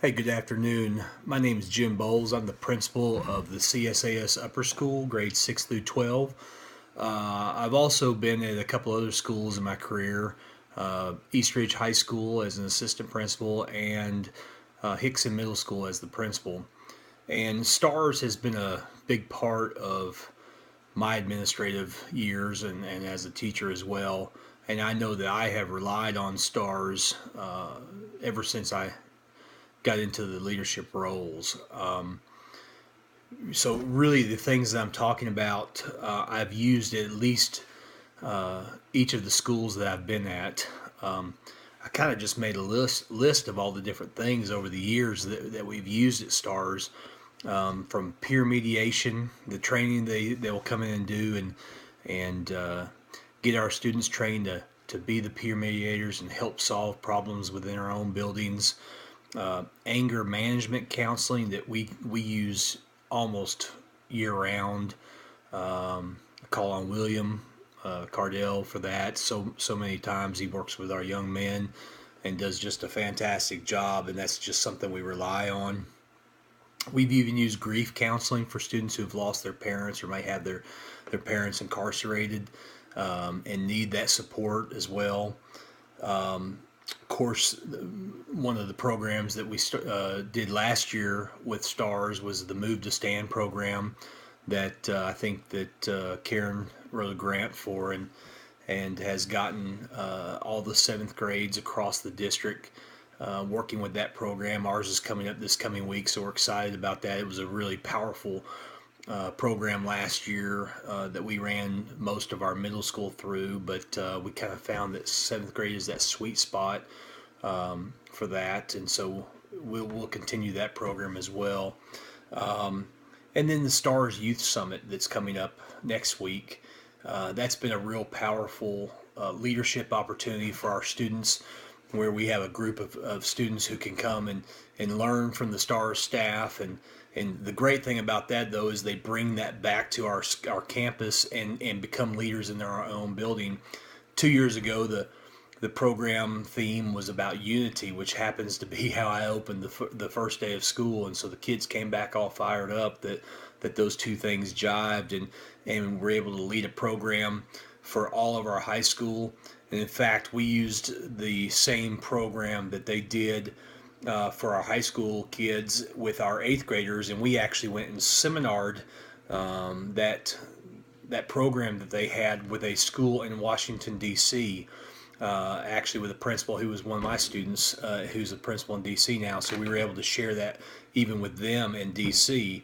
Hey, good afternoon. My name is Jim Bowles. I'm the principal of the CSAS Upper School, grades 6 through 12. I've also been at a couple other schools in my career, East Ridge High School as an assistant principal and Hickson Middle School as the principal. And STARS has been a big part of my administrative years and as a teacher as well. And I know that I have relied on STARS ever since I got into the leadership roles. So really, the things that I'm talking about, I've used at least each of the schools that I've been at. I kind of just made a list of all the different things over the years that we've used at Stars, from peer mediation, the training they will come in and do, and get our students trained to be the peer mediators and help solve problems within our own buildings. Anger management counseling that we use almost year round. I call on William Cardell for that so many times. He works with our young men and does just a fantastic job, and that's just something we rely on. We've even used grief counseling for students who've lost their parents or might have their parents incarcerated, and need that support as well. Of course, one of the programs that we did last year with STARS was the Move to Stand program that I think that Karen wrote a grant for and has gotten all the seventh grades across the district working with that program. Ours is coming up this coming week, so we're excited about that. It was a really powerful program last year that we ran most of our middle school through, but we kind of found that seventh grade is that sweet spot for that, and so we'll continue that program as well. And then the Stars Youth Summit that's coming up next week. That's been a real powerful leadership opportunity for our students, where we have a group of students who can come and learn from the STARS staff. And the great thing about that, though, is they bring that back to our campus and become leaders in their own building. 2 years ago, the program theme was about unity, which happens to be how I opened the first day of school, and so the kids came back all fired up that those two things jived, and we're able to lead a program for all of our high school. And in fact, we used the same program that they did for our high school kids with our eighth graders, and we actually went and seminared that program that they had with a school in Washington D.C. Actually, with a principal who was one of my students, who's a principal in D.C. now. So we were able to share that even with them in D.C.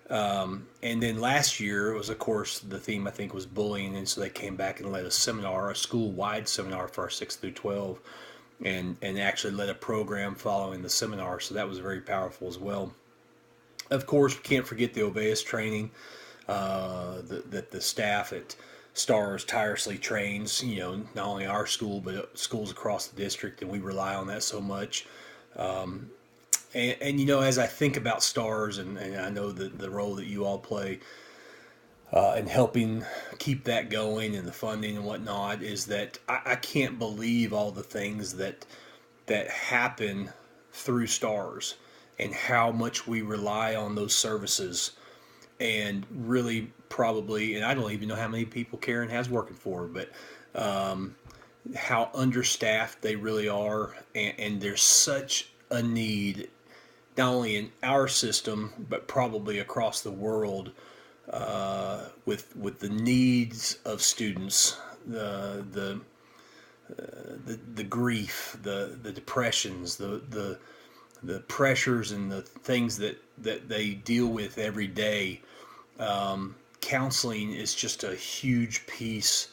And then last year, it was, of course, the theme I think was bullying, and so they came back and led a seminar, a school-wide seminar for our 6 through 12, and actually led a program following the seminar. So that was very powerful as well. Of course, we can't forget the Obeas training that the staff at STARS tirelessly trains. Not only our school but schools across the district, and we rely on that so much. And as I think about STARS, and I know the role that you all play in helping keep that going and the funding and whatnot, is that I can't believe all the things that happen through STARS and how much we rely on those services. And really, probably, and I don't even know how many people Karen has working for her, but how understaffed they really are, and there's such a need, not only in our system but probably across the world, with the needs of students, the grief, the depressions, the pressures, and the things that they deal with every day. Counseling is just a huge piece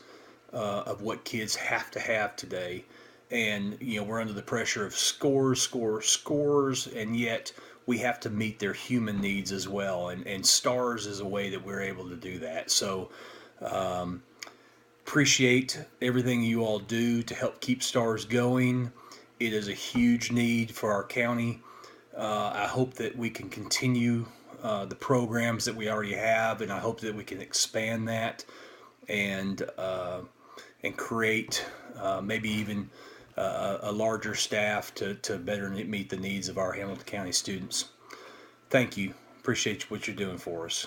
of what kids have to have today. And we're under the pressure of scores, and yet we have to meet their human needs as well. And STARS is a way that we're able to do that. So appreciate everything you all do to help keep STARS going. It is a huge need for our county. I hope that we can continue the programs that we already have, and I hope that we can expand that and create maybe even a larger staff to better meet the needs of our Hamilton County students. Thank you. Appreciate what you're doing for us.